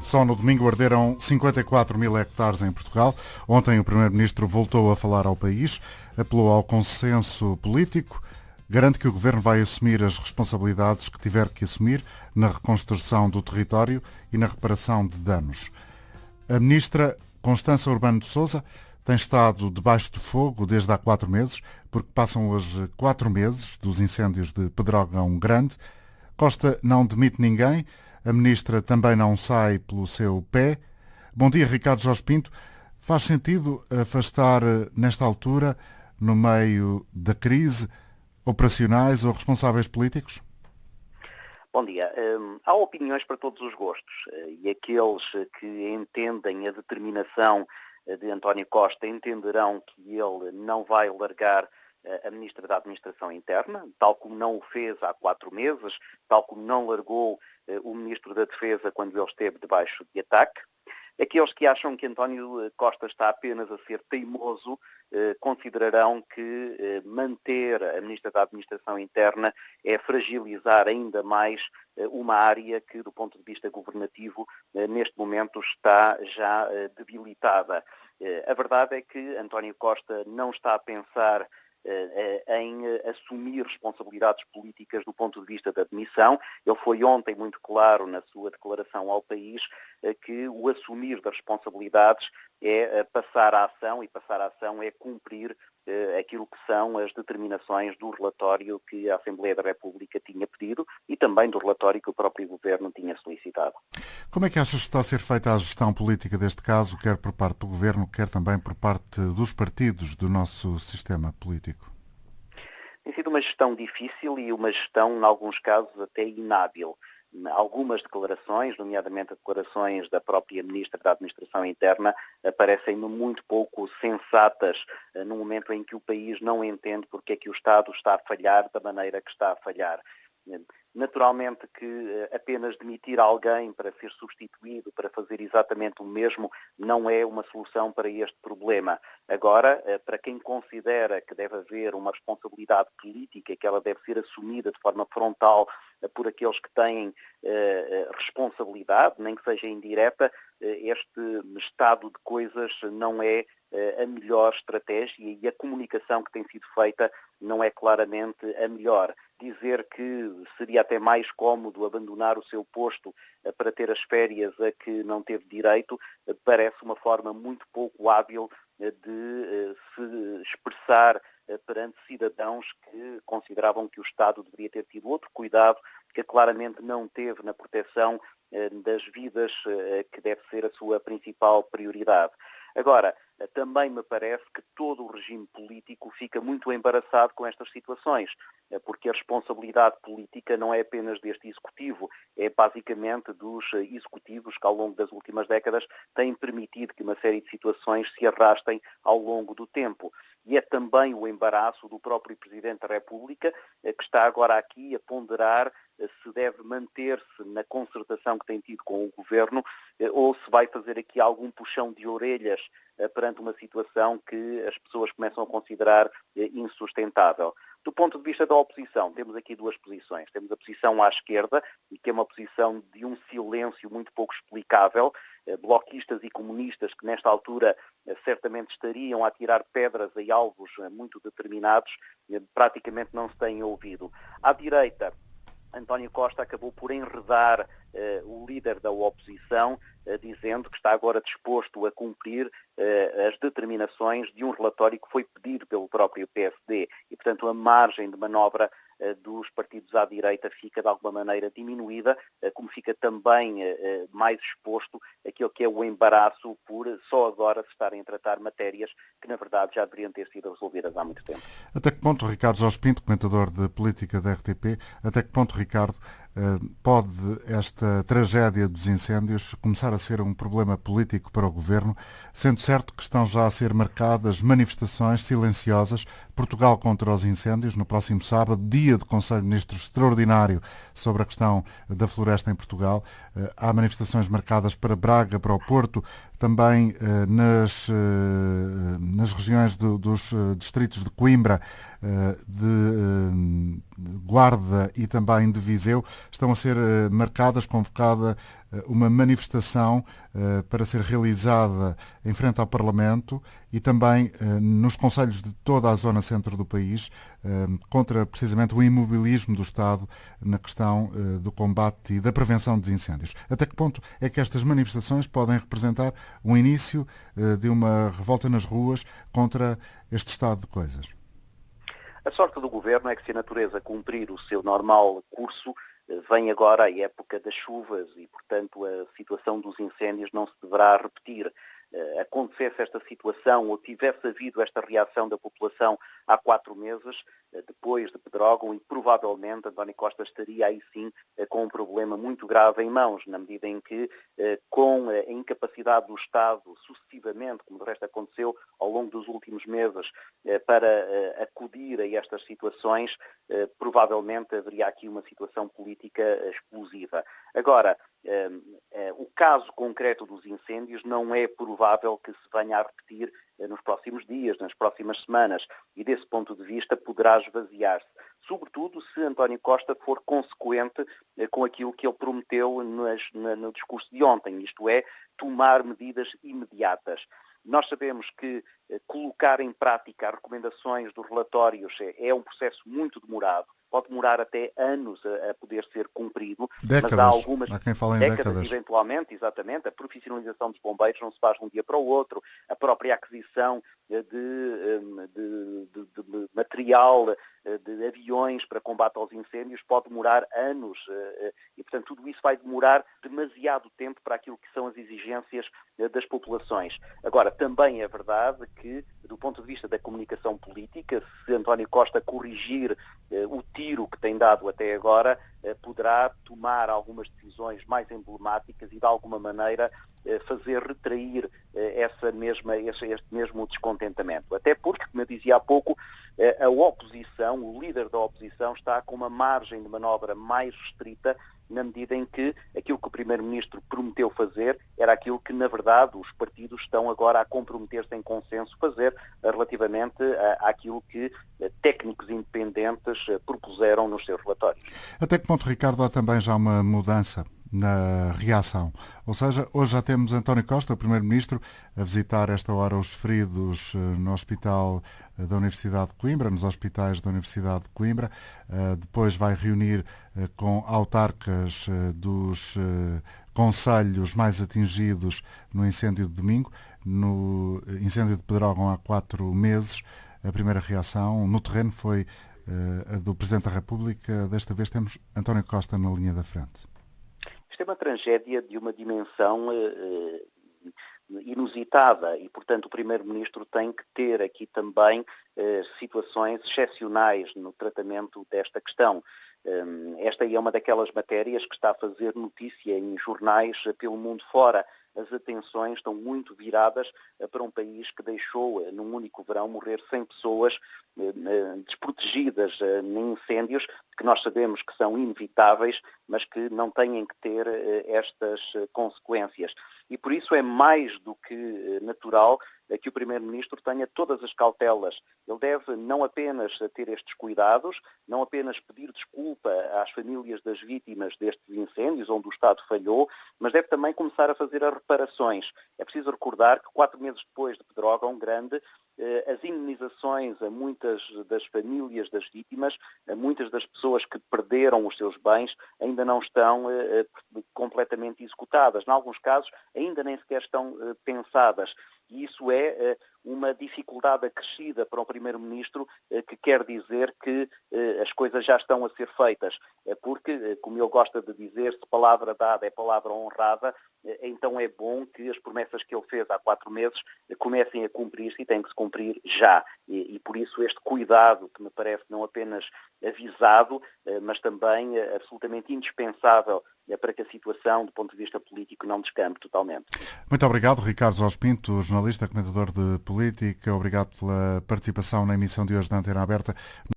Só no domingo arderam 54 mil hectares em Portugal. Ontem o Primeiro-Ministro voltou a falar ao país, apelou ao consenso político, garante que o Governo vai assumir as responsabilidades que tiver que assumir na reconstrução do território e na reparação de danos. A Ministra Constança Urbano de Sousa tem estado debaixo de fogo desde há 4 meses, porque passam hoje 4 meses dos incêndios de Pedrógão Grande. Costa não demite ninguém, a Ministra também não sai pelo seu pé. Bom dia, Ricardo Jorge Pinto. Faz sentido afastar, nesta altura, no meio da crise, operacionais ou responsáveis políticos? Bom dia. Há opiniões para todos os gostos e aqueles que entendem a determinação de António Costa entenderão que ele não vai largar a Ministra da Administração Interna, tal como não o fez há 4 meses, tal como não largou o Ministro da Defesa quando ele esteve debaixo de ataque. Aqueles que acham que António Costa está apenas a ser teimoso considerarão que manter a Ministra da Administração Interna é fragilizar ainda mais uma área que, do ponto de vista governativo, neste momento está já debilitada. A verdade é que António Costa não está a pensar em assumir responsabilidades políticas do ponto de vista da demissão. Ele foi ontem muito claro na sua declaração ao país que o assumir das responsabilidades é passar à ação e passar à ação é cumprir aquilo que são as determinações do relatório que a Assembleia da República tinha pedido e também do relatório que o próprio Governo tinha solicitado. Como é que achas que está a ser feita a gestão política deste caso, quer por parte do Governo, quer também por parte dos partidos do nosso sistema político? Tem sido uma gestão difícil e uma gestão, em alguns casos, até inábil. Algumas declarações, nomeadamente declarações da própria Ministra da Administração Interna, parecem-me muito pouco sensatas no momento em que o país não entende porque é que o Estado está a falhar da maneira que está a falhar. Naturalmente que apenas demitir alguém para ser substituído, para fazer exatamente o mesmo, não é uma solução para este problema. Agora, para quem considera que deve haver uma responsabilidade política, que ela deve ser assumida de forma frontal por aqueles que têm responsabilidade, nem que seja indireta, este estado de coisas não é a melhor estratégia e a comunicação que tem sido feita não é claramente a melhor. Dizer que seria até mais cómodo abandonar o seu posto para ter as férias a que não teve direito parece uma forma muito pouco hábil de se expressar perante cidadãos que consideravam que o Estado deveria ter tido outro cuidado, que claramente não teve na proteção das vidas, que deve ser a sua principal prioridade. Agora, também me parece que todo o regime político fica muito embaraçado com estas situações, porque a responsabilidade política não é apenas deste Executivo, é basicamente dos Executivos que ao longo das últimas décadas têm permitido que uma série de situações se arrastem ao longo do tempo. E é também o embaraço do próprio Presidente da República, que está agora aqui a ponderar se deve manter-se na concertação que tem tido com o Governo ou se vai fazer aqui algum puxão de orelhas perante uma situação que as pessoas começam a considerar insustentável. Do ponto de vista da oposição, temos aqui 2 posições. Temos a posição à esquerda, que é uma posição de um silêncio muito pouco explicável, bloquistas e comunistas que nesta altura certamente estariam a tirar pedras a alvos muito determinados, praticamente não se têm ouvido. À direita, António Costa acabou por enredar o líder da oposição, dizendo que está agora disposto a cumprir as determinações de um relatório que foi pedido pelo próprio PSD e, portanto, a margem de manobra dos partidos à direita fica de alguma maneira diminuída, como fica também mais exposto aquilo que é o embaraço por só agora se estarem a tratar matérias que na verdade já deveriam ter sido resolvidas há muito tempo. Até que ponto, Ricardo Jorge Pinto, comentador de política da RTP, até que ponto, Ricardo, pode esta tragédia dos incêndios começar a ser um problema político para o Governo, sendo certo que estão já a ser marcadas manifestações silenciosas, Portugal contra os incêndios, no próximo sábado, dia de Conselho de Ministros extraordinário sobre a questão da floresta em Portugal. Há manifestações marcadas para Braga, para o Porto, também nas regiões dos distritos de Coimbra, de Guarda e também de Viseu, estão a ser marcadas, convocada uma manifestação para ser realizada em frente ao Parlamento e também nos concelhos de toda a zona centro do país, contra precisamente o imobilismo do Estado na questão do combate e da prevenção dos incêndios. Até que ponto é que estas manifestações podem representar um início de uma revolta nas ruas contra este estado de coisas? A sorte do Governo é que, se a natureza cumprir o seu normal curso, vem agora a época das chuvas e, portanto, a situação dos incêndios não se deverá repetir. Acontecesse esta situação ou tivesse havido esta reação da população há 4 meses, depois de Pedrógão, e provavelmente António Costa estaria aí sim com um problema muito grave em mãos, na medida em que, com a incapacidade do Estado sucessivamente, como de resto aconteceu ao longo dos últimos meses, para acudir a estas situações, provavelmente haveria aqui uma situação política explosiva. Agora, o caso concreto dos incêndios não é provável que se venha a repetir nos próximos dias, nas próximas semanas, e desse ponto de vista poderá esvaziar-se. Sobretudo se António Costa for consequente com aquilo que ele prometeu no discurso de ontem, isto é, tomar medidas imediatas. Nós sabemos que colocar em prática as recomendações dos relatórios é um processo muito demorado, pode demorar até anos a poder ser cumprido, décadas, mas há algumas há quem fale em décadas eventualmente, exatamente. A profissionalização dos bombeiros não se faz de um dia para o outro, a própria aquisição de material, de aviões para combate aos incêndios pode demorar anos e, portanto, tudo isso vai demorar demasiado tempo para aquilo que são as exigências das populações. Agora, também é verdade que, do ponto de vista da comunicação política, se António Costa corrigir o tiro que tem dado até agora, poderá tomar algumas decisões mais emblemáticas e, de alguma maneira, fazer retrair este mesmo descontentamento. Até porque, como eu dizia há pouco, a oposição, o líder da oposição, está com uma margem de manobra mais restrita, na medida em que aquilo que o Primeiro-Ministro prometeu fazer era aquilo que, na verdade, os partidos estão agora a comprometer-se em consenso fazer relativamente àquilo que técnicos independentes propuseram nos seus relatórios. Até que ponto, Ricardo, há também já uma mudança na reação? Ou seja, hoje já temos António Costa, o Primeiro-Ministro, a visitar esta hora os feridos no Hospital da Universidade de Coimbra, nos hospitais da Universidade de Coimbra. Depois vai reunir com autarcas dos concelhos mais atingidos no incêndio de domingo. No incêndio de Pedrógão há 4 meses, a primeira reação no terreno foi a do Presidente da República. Desta vez temos António Costa na linha da frente. Isto é uma tragédia de uma dimensão inusitada e, portanto, o Primeiro-Ministro tem que ter aqui também situações excepcionais no tratamento desta questão. Esta é uma daquelas matérias que está a fazer notícia em jornais pelo mundo fora. As atenções estão muito viradas para um país que deixou, num único verão, morrer 100 pessoas desprotegidas em incêndios, que nós sabemos que são inevitáveis, mas que não têm que ter estas consequências. E por isso é mais do que natural que o Primeiro-Ministro tenha todas as cautelas. Ele deve não apenas ter estes cuidados, não apenas pedir desculpa às famílias das vítimas destes incêndios, onde o Estado falhou, mas deve também começar a fazer as reparações. É preciso recordar que 4 meses depois de Pedrógão Grande, as indemnizações a muitas das famílias das vítimas, a muitas das pessoas que perderam os seus bens, ainda não estão completamente executadas. Em alguns casos, ainda nem sequer estão pensadas. E isso é uma dificuldade acrescida para o Primeiro-Ministro, que quer dizer que as coisas já estão a ser feitas. Porque, como ele gosta de dizer, se palavra dada é palavra honrada, então é bom que as promessas que ele fez há 4 meses comecem a cumprir-se e têm que se cumprir já. E por isso este cuidado, que me parece não apenas avisado, mas também absolutamente indispensável para que a situação, do ponto de vista político, não descambe totalmente. Muito obrigado, Ricardo Jorge Pinto, jornalista, comentador de política. Obrigado pela participação na emissão de hoje da Antena Aberta.